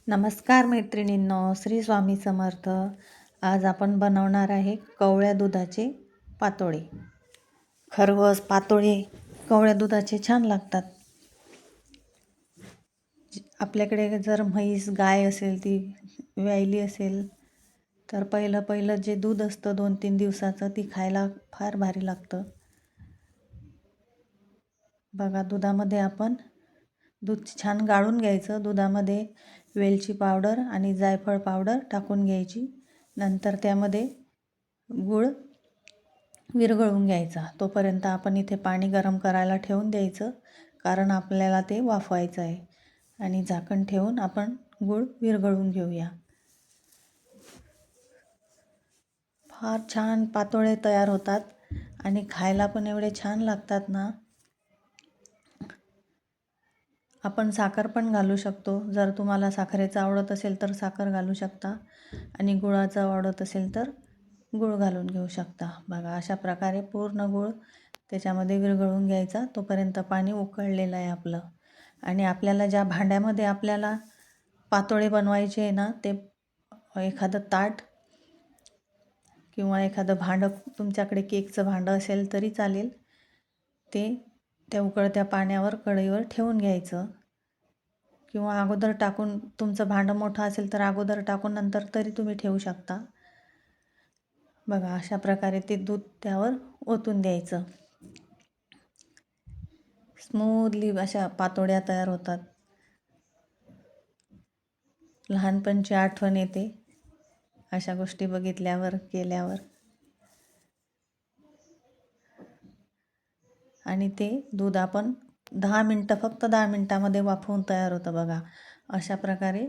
नमस्कार मैत्रिणींनो, श्री स्वामी समर्थ. आज आपण बनवणार आहे कवळ्या दुधाचे पातोळे. खरवस पातोळे कवळ्या दुधाचे छान लागतात. आपल्याकडे जर म्हैस गाय असेल, ती व्यायली असेल, तर पहिलं जे दूध असतं 2-3 दिवसाचं, ती खायला फार भारी लागतं. बघा, दुधामध्ये आपण दूध छान गाळून घ्यायचं. दुधामध्ये वेलची पावडर आणि जायफळ पावडर टाकून घ्यायची. नंतर त्यामध्ये गूळ विरघळून घ्यायचा. तोपर्यंत आपण इथे पाणी गरम करायला ठेवून द्यायचं, कारण आपल्याला ते वाफवायचं आहे. आणि झाकण ठेवून आपण गूळ विरघळून घेऊया. फार छान पातोळे तयार होतात आणि खायला पण एवढे छान लागतात ना. आपण साखर पण घालू शकतो. जर तुम्हाला साखरेचं आवडत असेल तर साखर घालू शकता आणि गुळाचं आवडत असेल तर गूळ घालून घेऊ शकता. बघा, अशा प्रकारे पूर्ण गूळ त्याच्यामध्ये विरघळून घ्यायचा. तोपर्यंत पाणी उकळलेलं आहे आपलं. आणि आपल्याला ज्या भांड्यामध्ये आपल्याला पातोळे बनवायचे आहे ना, ते एखादं ताट किंवा एखादं भांडं, तुमच्याकडे केकचं भांडं असेल तरी चालेल, ते त्या उकळत्या पाण्यावर कढईवर ठेवून घ्यायचं. किंवा अगोदर टाकून, तुमचं भांडं मोठं असेल तर अगोदर टाकून नंतर तरी तुम्ही ठेवू शकता. बघा, अशा प्रकारे ते दूध त्यावर ओतून द्यायचं. स्मूथली अशा पातोळ्या तयार होतात. लहानपणची आठवण येते अशा गोष्टी बघितल्यावर, केल्यावर. आणि ते दूध आपण 10 मिनटं, फक्त 10 मिनटामध्ये वाफवून तयार होतं. बघा, अशा प्रकारे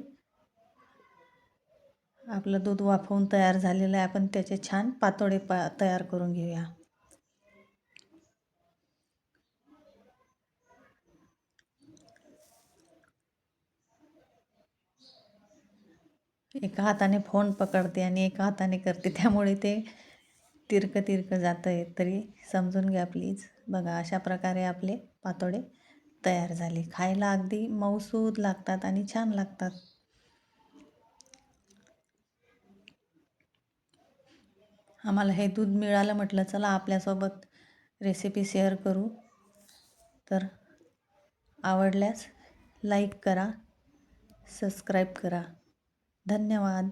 आपलं दूध वाफवून तयार झालेलं आहे. आपण त्याचे छान पातोळे तयार करून घेऊया. एका हाताने फोन पकडते आणि एका हाताने करते, त्यामुळे ते तिरकं जातं आहे. तरी समजून घ्या प्लीज. बघा, अशा प्रकारे आपले पातोळे तयार झाले. खायला अगदी मऊसूद लागतात आणि छान लागतात. आम्हाला हे दूध मिळालं, म्हटलं चला आपल्यासोबत रेसिपी शेअर करू. तर आवडल्यास लाईक करा, सबस्क्राईब करा. धन्यवाद.